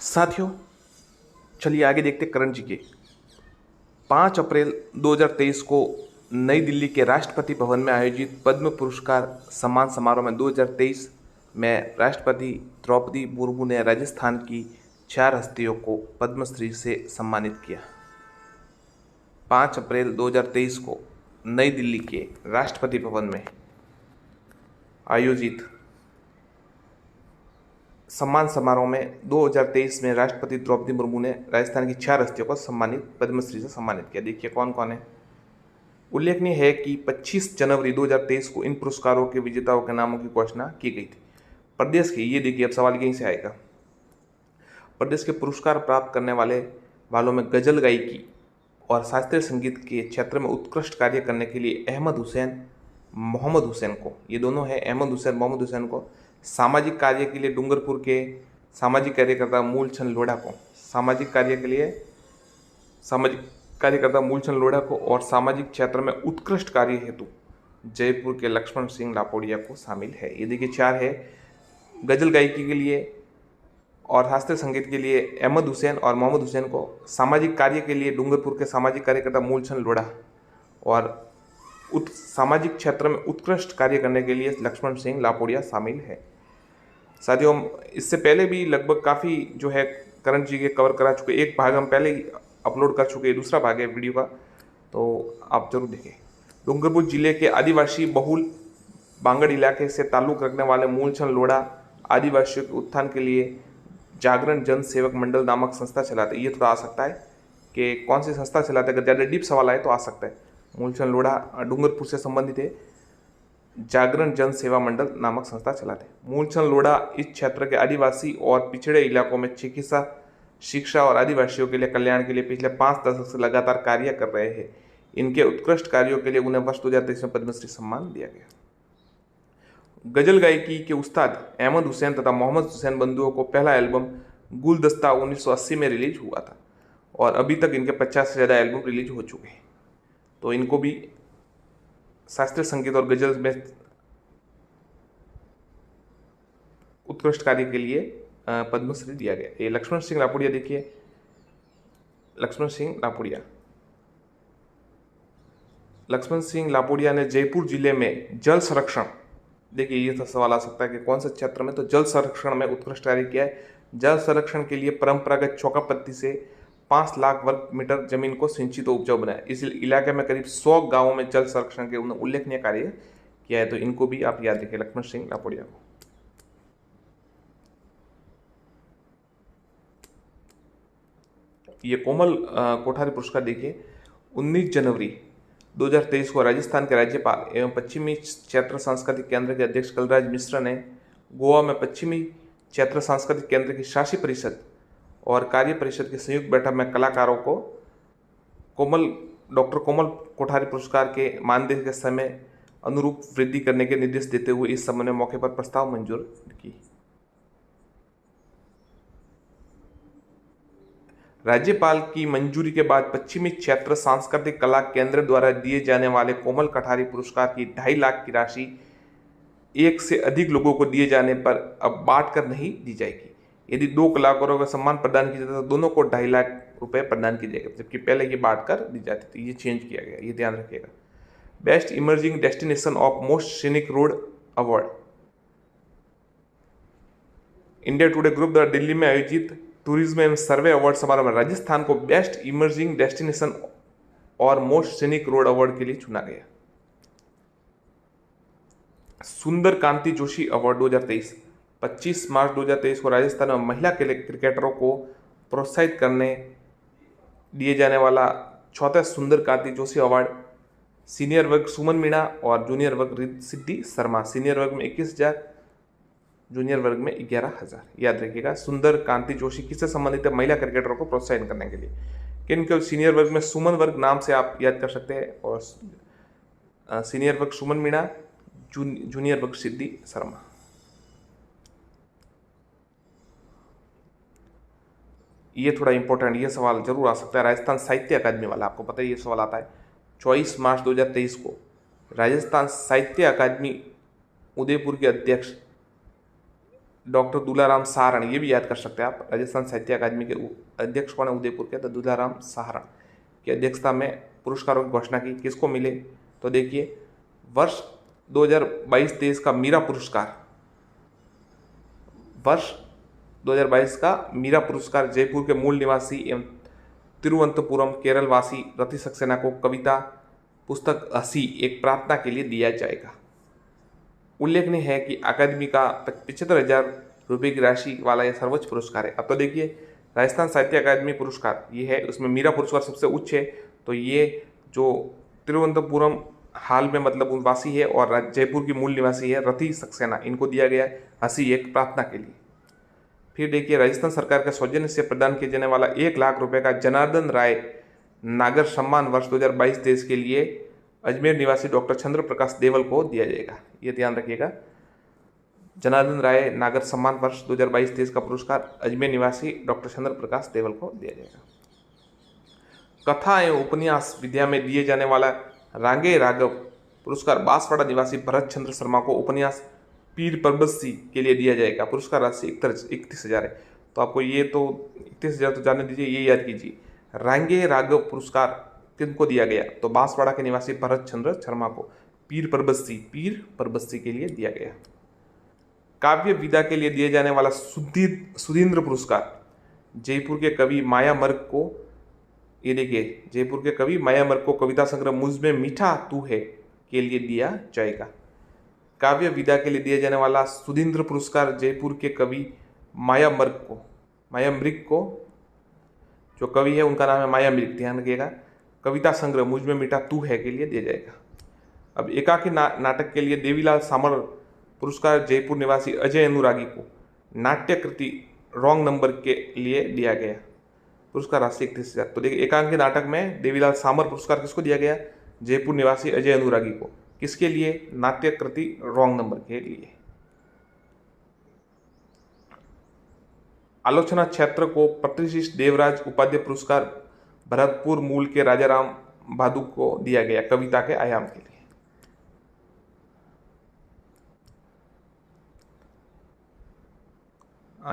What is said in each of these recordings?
साथियों, चलिए आगे देखते करण जी के 5 अप्रैल 2023 को नई दिल्ली के राष्ट्रपति भवन में आयोजित पद्म पुरस्कार सम्मान समारोह में 2023 में राष्ट्रपति द्रौपदी मुर्मू ने राजस्थान की 4 हस्तियों को पद्मश्री से सम्मानित किया। 5 अप्रैल 2023 को नई दिल्ली के राष्ट्रपति भवन में आयोजित सम्मान समारोह में 2023 में राष्ट्रपति द्रौपदी मुर्मू ने राजस्थान की 4 हस्तियों को पद्मश्री से सम्मानित किया। देखिए कौन कौन है। उल्लेखनीय है कि 25 जनवरी 2023 को इन पुरस्कारों के विजेताओं के नामों की घोषणा की गई थी। प्रदेश के, ये देखिए अब सवाल यहीं से आएगा, प्रदेश के पुरस्कार प्राप्त करने वालों में गजल गायकी और शास्त्रीय संगीत के क्षेत्र में उत्कृष्ट कार्य करने के लिए अहमद हुसैन, मोहम्मद हुसैन को, ये दोनों हैं, अहमद हुसैन, मोहम्मद हुसैन को, सामाजिक कार्य के लिए डूंगरपुर के सामाजिक कार्यकर्ता मूलचंद लोढ़ा को, सामाजिक कार्यकर्ता मूलचंद लोढ़ा को, और सामाजिक क्षेत्र में उत्कृष्ट कार्य हेतु जयपुर के लक्ष्मण सिंह लापोड़िया को शामिल है। ये देखिए 4 है। गजल गायकी के लिए और शास्त्रीय संगीत के लिए अहमद हुसैन और मोहम्मद हुसैन को, सामाजिक कार्य के लिए डूंगरपुर के सामाजिक कार्यकर्ता मूलचंद लोढ़ा, और सामाजिक क्षेत्र में उत्कृष्ट कार्य करने के लिए लक्ष्मण सिंह लापोड़िया शामिल है। साथियों, इससे पहले भी लगभग काफ़ी जो है करण जी के कवर करा चुके, एक भाग हम पहले ही अपलोड कर चुके, दूसरा भाग है वीडियो का, तो आप जरूर देखें। डूंगरपुर जिले के आदिवासी बहुल बांगड़ इलाके से ताल्लुक़ रखने वाले मूलचंद लोढ़ा आदिवासियों के उत्थान के लिए जागरण जन सेवक मंडल नामक संस्था चलाते। ये थोड़ा आ सकता है कि कौन सी संस्था चलाते, अगर ज़्यादा डीप सवाल आए तो आ सकता है। मूलचंद लोढ़ा डूंगरपुर से संबंधित है, जागरण जन सेवा मंडल नामक संस्था चलाते। मूलचंद लोढ़ा इस क्षेत्र के आदिवासी और पिछड़े इलाकों में चिकित्सा, शिक्षा और आदिवासियों के लिए कल्याण के लिए पिछले 5 दशक से लगातार कार्य कर रहे हैं। इनके उत्कृष्ट कार्यों के लिए उन्हें वर्ष 2023 में पद्मश्री सम्मान दिया गया। गजल गायकी के उस्ताद अहमद हुसैन तथा मोहम्मद हुसैन बंधुओं को पहला एल्बम गुलदस्ता 1980 में रिलीज हुआ था, और अभी तक इनके 50 से ज़्यादा एल्बम रिलीज हो चुके हैं। तो इनको भी शास्त्रीय संगीत और गजल में उत्कृष्ट कार्य के लिए पद्मश्री दिया गया। ये लक्ष्मण सिंह लापोड़िया, देखिए लक्ष्मण सिंह लापोड़िया ने जयपुर जिले में जल संरक्षण, देखिए ये तो सवाल आ सकता है कि कौन से क्षेत्र में, तो जल संरक्षण में उत्कृष्ट कार्य किया है। जल संरक्षण के लिए परंपरागत चौका पत्ती से 5 लाख वर्ग मीटर जमीन को सिंचित और उपजाऊ बनाया। इस इलाके में करीब 100 गांवों में जल संरक्षण के उल्लेखनीय कार्य किया है। तो इनको भी आप याद रखिए, लक्ष्मण सिंह लापोड़िया को। ये कोमल कोठारी पुरस्कार देखिए 19 जनवरी 2023 को राजस्थान के राज्यपाल एवं पश्चिमी क्षेत्र सांस्कृतिक केंद्र के अध्यक्ष कलराज मिश्र ने गोवा में पश्चिमी क्षेत्र सांस्कृतिक केंद्र की शासी परिषद और कार्य परिषद की संयुक्त बैठक में कलाकारों को डॉक्टर कोमल कोठारी पुरस्कार के मानदेय के समय अनुरूप वृद्धि करने के निर्देश देते हुए इस संबंध में मौके पर प्रस्ताव मंजूर की। राज्यपाल की मंजूरी के बाद पश्चिमी क्षेत्र सांस्कृतिक कला केंद्र द्वारा दिए जाने वाले कोमल कोठारी पुरस्कार की 2.5 लाख की राशि 1 से अधिक लोगों को दिए जाने पर अब बांट कर नहीं दी जाएगी। यदि 2 कलाकारों का सम्मान प्रदान किया जाता तो दोनों को 2.5 लाख रुपए प्रदान किए जाएगा, जबकि पहले ये बांट कर दी जाती थी। ये चेंज किया गया, ये ध्यान रखिएगा। Best emerging destination of most scenic road award, India today group द्वारा दिल्ली में आयोजित टूरिज्म एवं सर्वे अवार्ड समारोह में राजस्थान को बेस्ट इमर्जिंग डेस्टिनेशन और मोस्ट सीनिक रोड अवार्ड के लिए चुना गया। सुंदर कांति जोशी अवार्ड 2023, 25 मार्च 2023 को राजस्थान में महिला क्रिकेटरों को प्रोत्साहित करने दिए जाने वाला 4था सुंदर कांति जोशी अवार्ड सीनियर वर्ग सुमन मीणा और जूनियर वर्ग रिद्धि शर्मा, सीनियर वर्ग में 21,000, जूनियर वर्ग में 11,000। याद रखिएगा, सुंदर कांति जोशी किससे संबंधित है? महिला क्रिकेटरों को प्रोत्साहित करने के लिए। किन सीनियर वर्ग में सुमन वर्ग नाम से आप याद कर सकते हैं, और सीनियर वर्ग सुमन मीणा, जूनियर वर्ग सिद्धि शर्मा। ये थोड़ा इंपॉर्टेंट, ये सवाल जरूर आ सकता है। राजस्थान साहित्य अकादमी वाला, आपको पता है ये सवाल आता है। 24 मार्च 2023 को राजस्थान साहित्य अकादमी उदयपुर के अध्यक्ष डॉक्टर दूलाराम सहारण, ये भी याद कर सकते हैं आप। राजस्थान साहित्य अकादमी के अध्यक्ष कौन है उदयपुर के? तो दूलाराम सहारण की अध्यक्षता में पुरस्कारों की घोषणा की। किसको मिले? तो देखिए, वर्ष 2022-23 का मीरा पुरस्कार, वर्ष 2022 का मीरा पुरस्कार जयपुर के मूल निवासी एवं तिरुवनंतपुरम केरल वासी रति सक्सेना को कविता पुस्तक हंसी एक प्रार्थना के लिए दिया जाएगा। उल्लेखनीय है कि अकादमी का 75,000 रुपये की राशि वाला यह सर्वोच्च पुरस्कार है। अब तो देखिए, राजस्थान साहित्य अकादमी पुरस्कार ये है, उसमें मीरा पुरस्कार सबसे उच्च है। तो ये जो तिरुवनंतपुरम हाल में मतलब वासी है और जयपुर की मूल निवासी है रति सक्सेना, इनको दिया गया हंसी एक प्रार्थना के लिए। फिर देखिए, राजस्थान सरकार के सौजन्य से प्रदान किए जाने वाला 1 लाख रुपए का जनार्दन राय नागर सम्मान वर्ष 2022-23 के लिए अजमेर निवासी डॉक्टर चंद्र प्रकाश देवल को दिया जाएगा। ये ध्यान रखिएगा, जनार्दन राय नागर सम्मान वर्ष 2022-23 का पुरस्कार अजमेर निवासी डॉक्टर चंद्र प्रकाश देवल को दिया जाएगा। कथा एवं उपन्यास विद्या में दिए जाने वाला रांगे राघव पुरस्कार बांसवाड़ा निवासी भरत चंद्र शर्मा को उपन्यास पीर परबसी के लिए दिया जाएगा। पुरस्कार राशि 31,000 है। तो आपको ये तो 31,000 तो जानने दीजिए, ये याद कीजिए। रांगे राघव पुरस्कार किनको दिया गया? तो बांसवाड़ा के निवासी भरत चंद्र शर्मा को पीर परबसी के लिए दिया गया। काव्य विधा के लिए दिए जाने वाला सुधींद्र पुरस्कार जयपुर के कवि माया मर्ग को, ये देखिए, जयपुर के कवि माया मर्ग को कविता संग्रह मुझ में मीठा तू है के लिए दिया जाएगा। काव्य विधा के लिए दिया जाने वाला सुधींद्र पुरस्कार जयपुर के कवि माया मृग को, जो कवि है उनका नाम है माया मृग, ध्यान रखिएगा, कविता संग्रह मुझ में मीठा तू है के लिए दिया जाएगा। अब एकाकी नाटक के लिए देवीलाल सामर पुरस्कार जयपुर निवासी अजय अनुरागी को नाट्य कृति रॉन्ग नंबर के लिए दिया गया। पुरस्कार राशि 31,000। तो देखिए, एकांकी नाटक में देवीलाल सामर पुरस्कार किसको दिया गया? जयपुर निवासी अजय अनुरागी को। किसके लिए? नाट्य कृति रॉन्ग नंबर के लिए। आलोचना क्षेत्र को प्रतिष्ठित देवराज उपाध्याय पुरस्कार भरतपुर मूल के राजाराम भादु को दिया गया कविता के आयाम के लिए।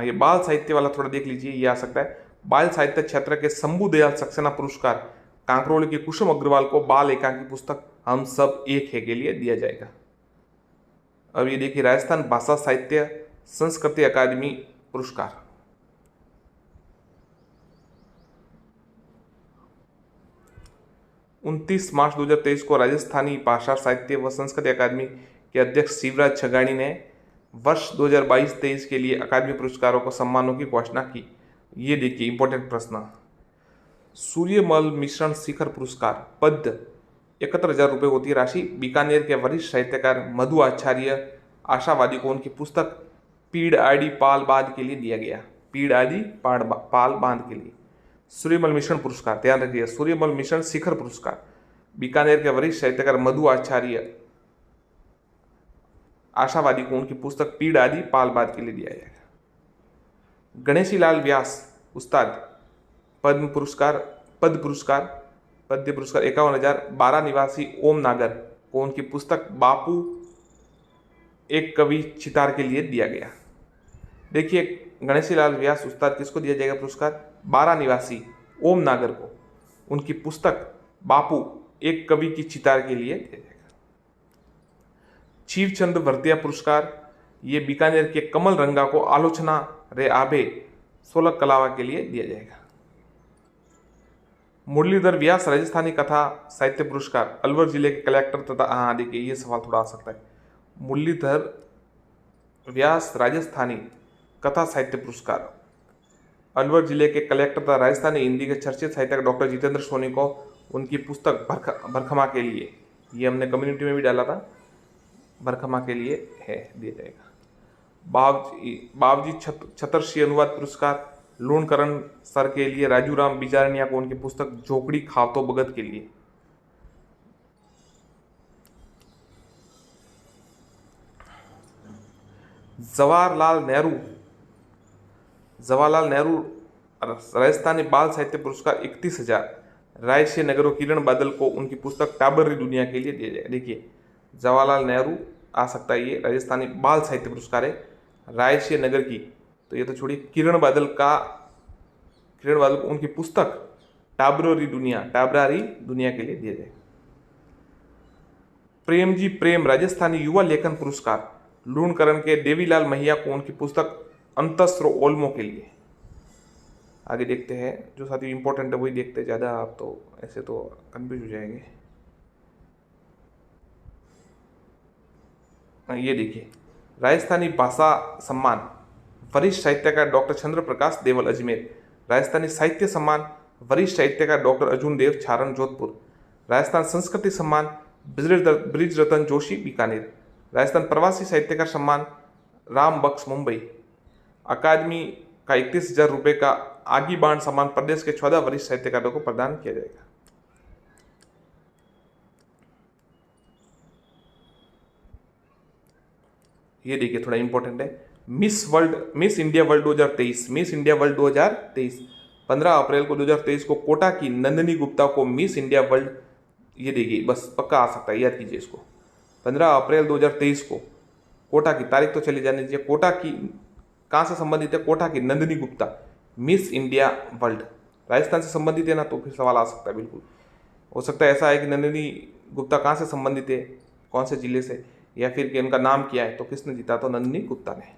ये बाल साहित्य वाला थोड़ा देख लीजिए, ये आ सकता है। बाल साहित्य क्षेत्र के शंभू दयाल सक्सेना पुरस्कार कांकरोली के कुसुम अग्रवाल को बाल एकांकी पुस्तक हम सब एक है के लिए दिया जाएगा। अब ये देखिए, राजस्थान भाषा साहित्य संस्कृति अकादमी पुरस्कार, उनतीस मार्च 2023 को राजस्थानी भाषा साहित्य व संस्कृति अकादमी के अध्यक्ष शिवराज छगानी ने वर्ष 2022-23 के लिए अकादमी पुरस्कारों को सम्मानों की घोषणा की। ये देखिए, इंपॉर्टेंट प्रश्न। सूर्यमल मिश्रण शिखर पुरस्कार पद 71,000 रुपये होती है राशि बीकानेर के वरिष्ठ साहित्यकार मधु आचार्य आशावादी को उनकी पुस्तक पीड़ आदि पाल बांध के लिए दिया गया। पीड़ आदि पाल बांध के लिए सूर्यमल मिश्रण पुरस्कार, ध्यान रखिए, सूर्यमल मिश्रण शिखर पुरस्कार बीकानेर के वरिष्ठ साहित्यकार मधु आचार्य आशावादी को उनकी पुस्तक पीड़ आदि पाल बांध के लिए दिया जाएगा। गणेशी लाल व्यास उस्ताद पद्य पुरस्कार 51,000 12 निवासी ओम नागर को उनकी पुस्तक बापू एक कवि चितार के लिए दिया गया। देखिए, गणेशी लाल व्यास उस्ताद किसको दिया जाएगा पुरस्कार? 12 निवासी ओम नागर को उनकी पुस्तक बापू एक कवि की चितार के लिए दिया जाएगा। शिवचंद्र भरतिया पुरस्कार ये बीकानेर के कमल रंगा को आलोचना रे आभे 16 कलावा के लिए दिया जाएगा। मुरलीधर व्यास राजस्थानी कथा साहित्य पुरस्कार अलवर जिले के कलेक्टर तथा, देखिए ये सवाल थोड़ा आ सकता है। मुरलीधर व्यास राजस्थानी कथा साहित्य पुरस्कार अलवर जिले के कलेक्टर तथा राजस्थानी हिंदी के चर्चित साहित्यकार डॉक्टर जितेंद्र सोनी को उनकी पुस्तक भरखमा के लिए, ये हमने कम्युनिटी में भी डाला था, भरखमा के लिए है, दिया जाएगा। बाबजी छतरसी अनुवाद पुरस्कार लूणकरण सर के लिए राजूराम बिजारनिया को उनकी पुस्तक झोपड़ी खावतो भगत के लिए। जवाहरलाल नेहरू राजस्थानी बाल साहित्य पुरस्कार 31,000 राय से नगरों किरण बादल को उनकी पुस्तक टाबर्री दुनिया के लिए दिया जाएगा। देखिए, जवाहरलाल नेहरू आ सकता है, ये राजस्थानी बाल साहित्य पुरस्कार है। रायसीय नगर की, तो ये तो छोड़िए, किरण बादल को उनकी पुस्तक टाब्रारी दुनिया के लिए दिया जाएगा। प्रेमजी प्रेम राजस्थानी युवा लेखन पुरस्कार लूणकरण के देवीलाल महिया को उनकी पुस्तक अंतस्रो ओल्मो के लिए। आगे देखते हैं, जो साथी इंपॉर्टेंट है वही देखते हैं, ज़्यादा आप तो ऐसे तो कंफ्यूज हो जाएंगे। ये देखिए, राजस्थानी भाषा सम्मान वरिष्ठ साहित्यकार डॉक्टर चंद्र प्रकाश देवल अजमेर, राजस्थानी साहित्य सम्मान वरिष्ठ साहित्यकार डॉक्टर अर्जुन देव छारण जोधपुर, राजस्थान संस्कृति सम्मान ब्रिज रतन जोशी बीकानेर, राजस्थान प्रवासी साहित्यकार सम्मान राम बख्श मुंबई, अकादमी का 31,000 रुपये का आगी बाण सम्मान प्रदेश के 14 वरिष्ठ साहित्यकारों को प्रदान किया जाएगा। ये देखिए, थोड़ा इंपॉर्टेंट है, miss India world 2023, miss India world 2023 15 अप्रैल को 2023 को कोटा की नंदिनी गुप्ता को मिस इंडिया वर्ल्ड, ये देखिए बस पक्का आ सकता है, याद कीजिए इसको, 15 अप्रैल 2023 को कोटा की, तारीख तो चली जाने दीजिए, कोटा की कहाँ से संबंधित है, कोटा की Nandini Gupta miss India world, Rajasthan से संबंधित है ना, तो फिर सवाल आ सकता है, बिल्कुल हो सकता है ऐसा है कि नंदिनी गुप्ता कहाँ से संबंधित है, कौन से जिले से, या फिर कि उनका नाम क्या है, तो किसने जीता, तो नंदिनी गुप्ता ने।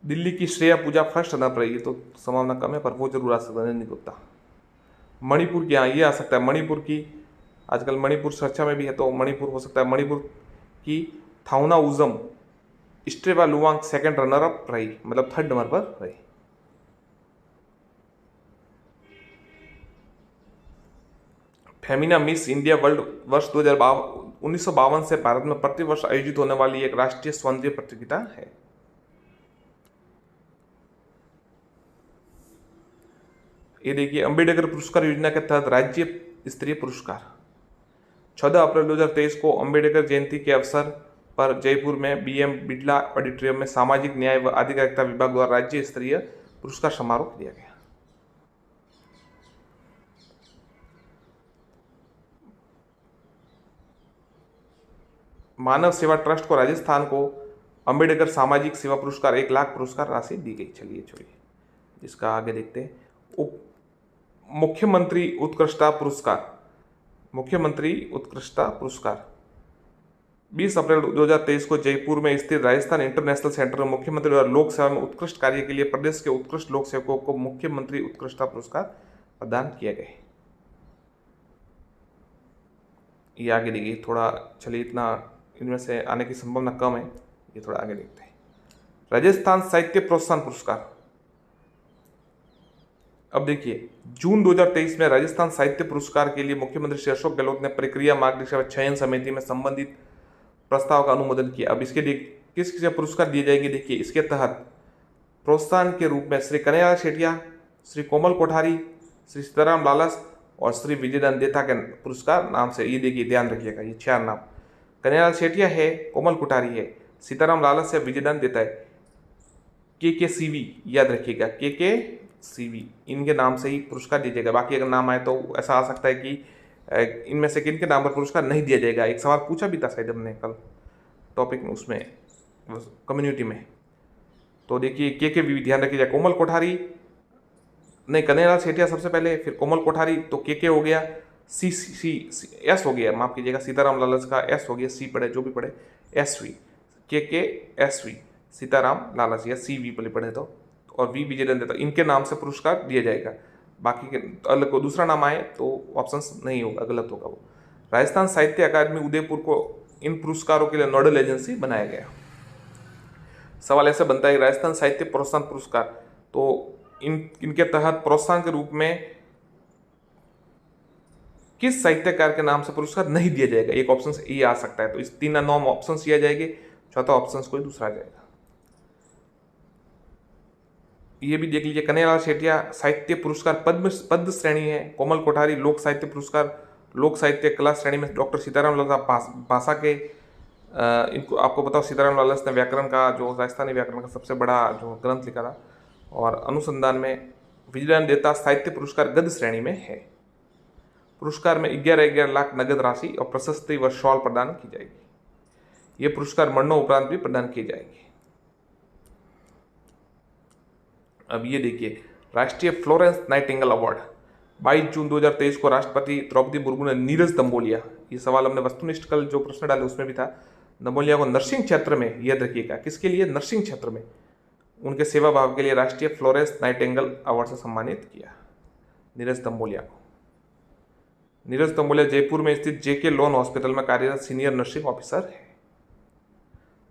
दिल्ली की श्रेया पूजा फर्स्ट रनर रही, तो संभावना कम है, पर वो जरूर आ सकता है, नंदिनी गुप्ता। मणिपुर की, हाँ ये आ सकता है, मणिपुर की आजकल मणिपुर चर्चा में भी है, तो मणिपुर हो सकता है, मणिपुर की थाउना Ujam स्ट्रेवा Luwang second runner up रही, मतलब 3rd नंबर पर रही। फेमिना मिस इंडिया वर्ल्ड वर्ष 1952 से भारत में प्रतिवर्ष आयोजित होने वाली एक राष्ट्रीय सौंदर्य प्रतियोगिता है। ये देखिए, अंबेडकर पुरस्कार योजना के तहत राज्य स्तरीय पुरस्कार 14 अप्रैल 2023 को अंबेडकर जयंती के अवसर पर जयपुर में BM बिड़ला ऑडिटोरियम में सामाजिक न्याय व आधिकारिता विभाग द्वारा राज्य स्तरीय पुरस्कार समारोह किया गया। मानव सेवा ट्रस्ट को राजस्थान को अंबेडकर सामाजिक सेवा पुरस्कार 1 लाख पुरस्कार राशि दी गई। चलिए छोड़िए, इसका आगे देखते हैं। मुख्यमंत्री उत्कृष्टता पुरस्कार 20 अप्रैल 2023 को जयपुर में स्थित राजस्थान इंटरनेशनल सेंटर में मुख्यमंत्री द्वारा लोक सेवा में उत्कृष्ट कार्य के लिए प्रदेश के उत्कृष्ट लोक सेवकों को मुख्यमंत्री उत्कृष्टता पुरस्कार प्रदान किए गए। ये आगे देखिए, थोड़ा चलिए, इतना इनमें से आने की संभावना कम है, ये थोड़ा आगे देखते हैं। राजस्थान साहित्य प्रोत्साहन पुरस्कार, अब देखिए, जून 2023 में राजस्थान साहित्य पुरस्कार के लिए मुख्यमंत्री श्री अशोक गहलोत ने प्रक्रिया मार्गदर्शन व चयन समिति में संबंधित प्रस्ताव का अनुमोदन किया। अब इसके लिए किस किस पुरस्कार दिए जाएंगे, देखिए इसके तहत प्रोत्साहन के रूप में श्री कन्हैयालाल शेटिया, श्री कोमल कोठारी, श्री सीताराम लालस और श्री विजयदान देता के पुरस्कार नाम से, ये देखिए ध्यान रखिएगा, ये 4 नाम, कन्हैयालाल शेटिया है, कोमल कोठारी है, सीताराम लालस है, विजयदान देता है, KKCV याद रखिएगा, KKCV इनके नाम से ही पुरस्कार दिया जाएगा। बाकी अगर नाम आए तो ऐसा आ सकता है कि इनमें से किन के नाम पर पुरस्कार नहीं दिया जाएगा। एक सवाल पूछा भी था शायद हमने कल टॉपिक में, उसमें कम्युनिटी में, तो देखिए KKV ध्यान रखिएगा, कोमल कोठारी नहीं, कन्हैयालाल शेटिया सबसे पहले, फिर कोमल कोठारी, तो KK हो गया, S हो गया, माफ कीजिएगा, सीताराम लालस का S हो गया, C पढ़े जो भी पढ़े, SV, KKSV सीताराम लालस या CV पढ़े तो, और V विजयदान देता, इनके नाम से पुरस्कार दिया जाएगा। बाकी के अलग को दूसरा नाम आए तो ऑप्शंस नहीं होगा, गलत होगा वो। राजस्थान साहित्य अकादमी उदयपुर को इन पुरस्कारों के लिए नोडल एजेंसी बनाया गया। सवाल ऐसा बनता है, राजस्थान साहित्य प्रोत्साहन पुरस्कार, तो इनके तहत प्रोत्साहन के रूप में किस साहित्यकार के नाम से पुरस्कार नहीं दिया जाएगा, एक ऑप्शन ए आ सकता है, तो इस 3 9 ऑप्शन दिया जाएंगे, चौथा ऑप्शन कोई दूसरा आ जाएगा। ये भी देख लीजिए, कन्हैयालाल शेटिया साहित्य पुरस्कार पद्म श्रेणी है, कोमल कोठारी लोक साहित्य पुरस्कार लोक साहित्य कला श्रेणी में, डॉक्टर सीताराम लालस भाषा के, इनको आपको बताओ, सीताराम लालस ने व्याकरण का, जो राजस्थानी व्याकरण का सबसे बड़ा जो ग्रंथ लिखा था, और अनुसंधान में विजयदान देता साहित्य पुरस्कार गद्य श्रेणी में है। पुरस्कार में 11 लाख नगद राशि और प्रशस्ति व शॉल प्रदान की जाएगी। ये पुरस्कार मरणों उपरांत भी प्रदान किए जाएंगे। अब ये देखिए, राष्ट्रीय फ्लोरेंस नाइटिंगेल अवार्ड 22 जून 2023 को राष्ट्रपति द्रौपदी मुर्मू ने नीरज दम्बोलिया, ये सवाल हमने वस्तुनिष्ठ कल जो प्रश्न डाले उसमें भी था, दम्बोलिया को नर्सिंग क्षेत्र में, याद रखिएगा किसके लिए, नर्सिंग क्षेत्र में उनके सेवा भाव के लिए राष्ट्रीय फ्लोरेंस नाइटिंगेल अवार्ड से सम्मानित किया नीरज दम्बोलिया को। नीरज दम्बोलिया जयपुर में स्थित जेके लोन हॉस्पिटल में कार्यरत सीनियर नर्सिंग ऑफिसर है।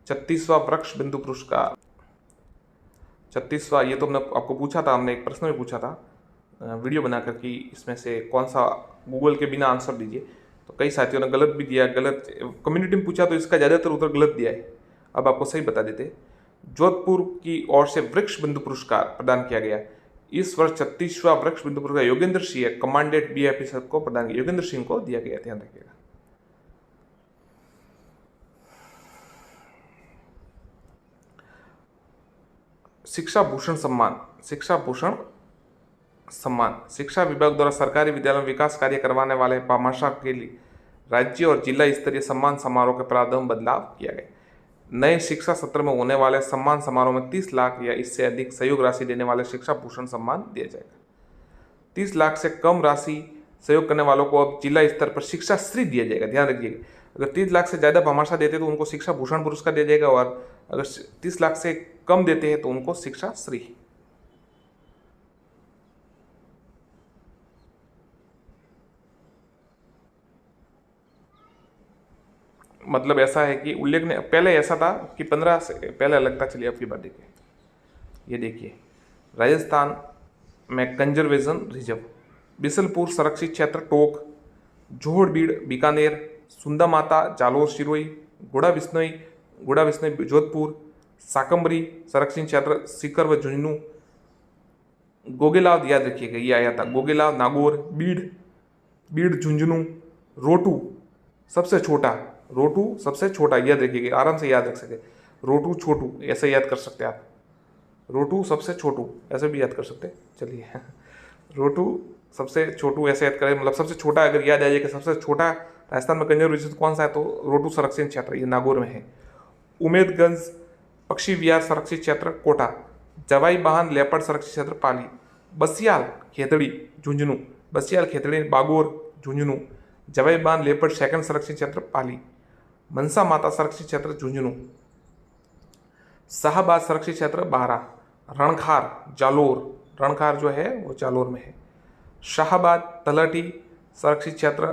36वां वृक्ष बिंदु पुरस्कार, 36वां, ये तो हमने आपको पूछा था, हमने एक प्रश्न में पूछा था वीडियो बनाकर कि इसमें से कौन सा, गूगल के बिना आंसर दीजिए, तो कई साथियों ने गलत भी दिया, गलत कम्युनिटी में पूछा तो इसका ज़्यादातर उत्तर गलत दिया है। अब आपको सही बता देते, जोधपुर की ओर से वृक्ष बिंदु पुरस्कार प्रदान किया गया। इस वर्ष 36वां वृक्ष बिंदु पुरस्कार Yogendra Singh commandant B officer को प्रदान किया, योगेंद्र सिंह को दिया गया, ध्यान रखिएगा। शिक्षा भूषण सम्मान, शिक्षा भूषण सम्मान शिक्षा विभाग द्वारा सरकारी विद्यालयों में विकास कार्य करवाने वाले भामाशाह के लिए राज्य और जिला स्तरीय सम्मान समारोह के प्रावधान में बदलाव किया गया। नए शिक्षा सत्र में होने वाले सम्मान समारोह में 30 लाख या इससे अधिक सहयोग राशि देने वाले शिक्षा भूषण सम्मान दिया जाएगा। 30 लाख से कम राशि सहयोग करने वालों को अब जिला स्तर पर शिक्षा श्री दिया जाएगा, ध्यान रखिएगा। अगर 30 लाख से ज़्यादा भामाशाह देते तो उनको शिक्षा भूषण पुरस्कार दिया जाएगा, और अगर 30 लाख से कम देते हैं तो उनको शिक्षा श्री। मतलब ऐसा है कि उल्लेखनीय, पहले ऐसा था कि 15 से पहले अलग था। चलिए आपकी बात देखिए, ये देखिए, राजस्थान में कंजर्वेशन रिजर्व, बिसलपुर संरक्षित क्षेत्र टोक, जोहड़बीड़ बीकानेर, सुंदा माता जालोर सिरोही, गुड़ा बिश्नोई जोधपुर, साकम्बरी संरक्षित क्षेत्र सीकर व झुंझुनू, गोगेलाव, याद रखिएगा ये आया था, गोगेलाव नागौर, बीड़ झुंझुनू, रोटू सबसे छोटा, याद रखिएगा, आराम से याद रख सके, रोटू छोटू ऐसे याद कर सकते हैं आप, रोटू सबसे छोटू ऐसे भी याद कर सकते हैं। चलिए रोटू सबसे छोटू ऐसे याद करें, मतलब सबसे छोटा अगर याद आ जाए कि सबसे छोटा राजस्थान में कंजर्वेशन कौन सा है तो रोटू संरक्षित क्षेत्र, ये नागौर में है। उमेदगंज पक्षी विहार संरक्षित क्षेत्र कोटा, जवाई बाहन लेपर्ड संरक्षित क्षेत्र पाली, बसियाल खेतड़ी झुंझुनू, बसियाल खेतड़ी बागोर झुंझुनू, जवाई बाहन लेपर्ड सेकंड संरक्षित क्षेत्र पाली, मनसा माता संरक्षित क्षेत्र झुंझुनू, शाहबाद संरक्षित क्षेत्र बारा, रणखार जालोर, रणखार जो है वो जालोर में है, शाहबाद तलहटी संरक्षित क्षेत्र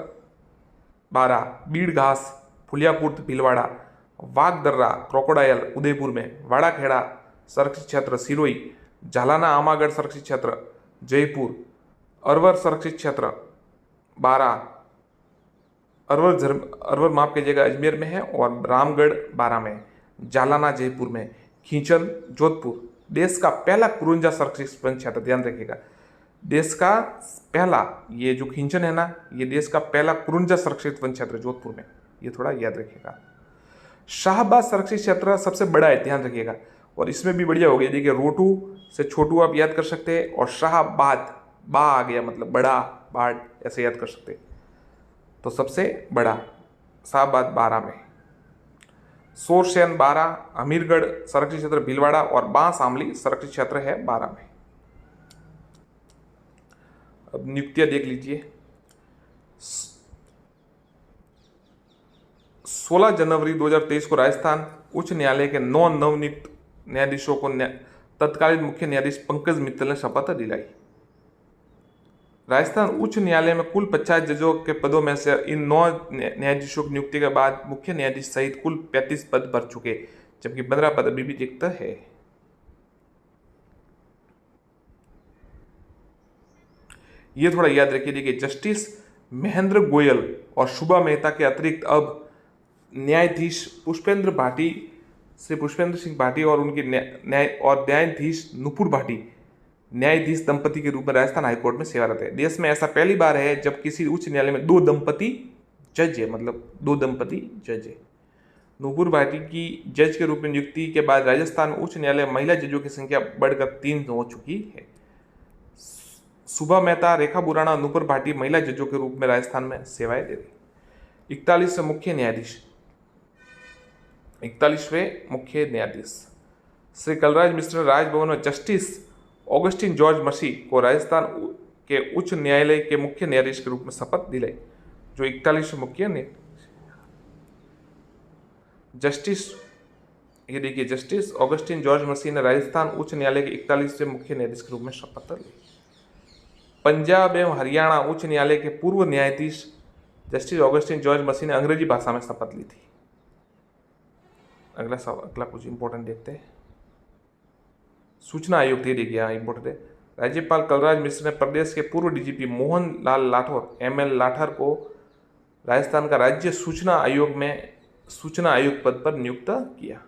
बारा, बीड़ घास फुलियाकुर्द भीलवाड़ा, वाघदर्रा क्रोकोडायल उदयपुर में, वाड़ाखेड़ा संरक्षित क्षेत्र सिरोही, झालाना आमागढ़ संरक्षित क्षेत्र जयपुर, अरवर संरक्षित क्षेत्र बारा, अरवर माफ कीजिएगा अजमेर में है, और रामगढ़ बारा में, जालाना जयपुर में, खींचन जोधपुर, देश का पहला कुरुंजा संरक्षित वन क्षेत्र, ध्यान रखिएगा, देश का पहला, ये जो खींचन है ना, ये देश का पहला कुरुंजा संरक्षित वन क्षेत्र जोधपुर में, ये थोड़ा याद रखिएगा। शाहबाद संरक्षित क्षेत्र सबसे बड़ा है, ध्यान रखिएगा, और इसमें भी बढ़िया हो गया, देखिए रोटू से छोटू आप याद कर सकते हैं, और शाहबाद बा आ गया, मतलब बड़ा बाढ़ ऐसे याद कर सकते हैं, तो सबसे बड़ा शाहबाद बारा में, सोरसेन बारा, अमीरगढ़ संरक्षित क्षेत्र भीलवाड़ा, और बांस आमली संरक्षित क्षेत्र है बारा में। अब नियुक्तियां देख लीजिए, 16 जनवरी 2023 को राजस्थान उच्च न्यायालय के 9 नवनियुक्त न्यायाधीशों को तत्कालीन मुख्य न्यायाधीश पंकज मित्तल ने शपथ दिलाई। राजस्थान उच्च न्यायालय में कुल 50 जजों के पदों में से इन 9 न्यायाधीशों की नियुक्ति के बाद मुख्य न्यायाधीश सहित कुल 35 पद भर चुके, जबकि 15 पद अभी भी रिक्त है। ये थोड़ा याद रखिए, देखिए जस्टिस महेंद्र गोयल और शुभा मेहता के अतिरिक्त अब न्यायाधीश पुष्पेंद्र भाटी, श्री पुष्पेंद्र सिंह भाटी और उनके न्यायाधीश नुपुर भाटी न्यायाधीश दंपति के रूप में राजस्थान हाईकोर्ट में सेवारत है। देश में ऐसा पहली बार है जब किसी उच्च न्यायालय में 2 दंपति जज है, मतलब 2 दंपति जज है। नुपुर भाटी की जज के रूप में नियुक्ति के बाद राजस्थान उच्च न्यायालय महिला जजों की संख्या बढ़कर 3 हो चुकी है। सुभा मेहता, रेखा बुराणा, नुपुर भाटी महिला जजों के रूप में राजस्थान में सेवाएं दे रही। 41वें मुख्य न्यायाधीश श्री कलराज मिश्र राजभवन में जस्टिस ऑगस्टिन जॉर्ज मसी को राजस्थान के उच्च न्यायालय के मुख्य न्यायाधीश के रूप में शपथ दिलाई, जो 41 मुख्य ने जस्टिस, ये देखिए जस्टिस ऑगस्टिन जॉर्ज मसी ने राजस्थान उच्च न्यायालय के 41वें मुख्य न्यायाधीश के रूप में शपथ ली। पंजाब एवं हरियाणा उच्च न्यायालय के पूर्व न्यायाधीश जस्टिस ऑगस्टिन जॉर्ज मसी ने अंग्रेजी भाषा में शपथ ली थी। अगला कुछ इंपॉर्टेंट देखते हैं। सूचना आयोग, देखिए यहाँ इंपॉर्टेंट है। राज्यपाल कलराज मिश्र ने प्रदेश के पूर्व डीजीपी मोहन लाल लाठौर ML लाठर को राजस्थान का राज्य सूचना आयोग में सूचना आयुक्त पद पर नियुक्त किया।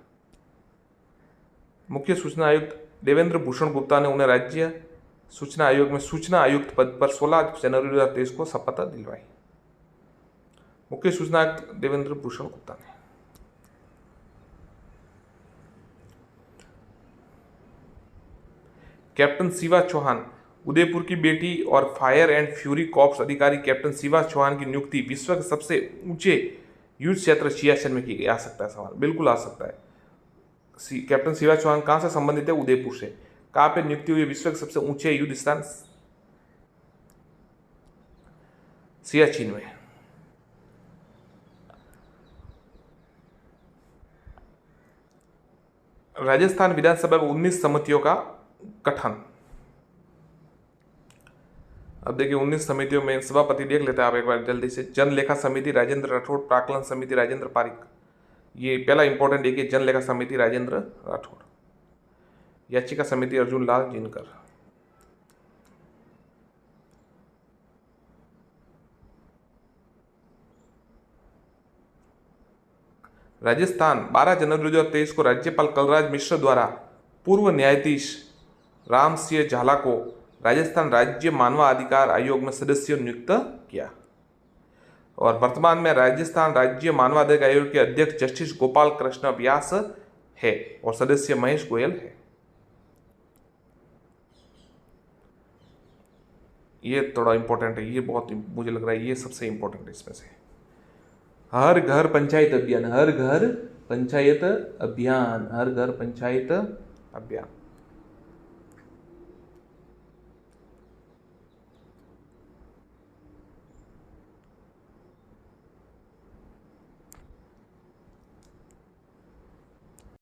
मुख्य सूचना आयुक्त देवेंद्र भूषण गुप्ता ने उन्हें राज्य सूचना आयोग में सूचना आयुक्त पद पर 16 जनवरी 2023 को शपथ दिलवाई। मुख्य सूचना आयुक्त देवेंद्र भूषण गुप्ता ने। कैप्टन शिवा चौहान, उदयपुर की बेटी और फायर एंड फ्यूरी कॉर्प्स अधिकारी कैप्टन शिवा चौहान की नियुक्ति विश्व के सबसे ऊंचे युद्ध क्षेत्र सियाचिन में की गई। आ सकता है सवाल, बिल्कुल आ सकता है। कैप्टन शिवा चौहान कहां से संबंधित है? उदयपुर से। कहां पे नियुक्ति हुई? विश्व के सबसे ऊंचे युद्ध स्थान सियाचिन में। राजस्थान विधानसभा में 19 समितियों का गठन। अब देखिए 19 समितियों में सभापति देख लेते हैं आप एक बार जल्दी से। जन लेखा समिति राजेंद्र राठौड़, प्राक्कलन समिति राजेंद्र पारिक। ये पहला इंपॉर्टेंट है कि जन लेखा समिति राजेंद्र राठौड़, याचिका समिति अर्जुन लाल जिनकर। राजस्थान 12 जनवरी 2023 को राज्यपाल कलराज मिश्र द्वारा पूर्व न्यायाधीश राम सिंह झाला को राजस्थान राज्य मानवाधिकार आयोग में सदस्य नियुक्त किया और वर्तमान में राजस्थान राज्य मानवाधिकार आयोग के अध्यक्ष जस्टिस गोपाल कृष्ण व्यास है और सदस्य महेश गोयल है। ये थोड़ा इंपॉर्टेंट है, ये बहुत मुझे लग रहा है ये सबसे इंपॉर्टेंट है इसमें से। हर घर पंचायत अभियान, हर घर पंचायत अभियान, हर घर पंचायत अभियान।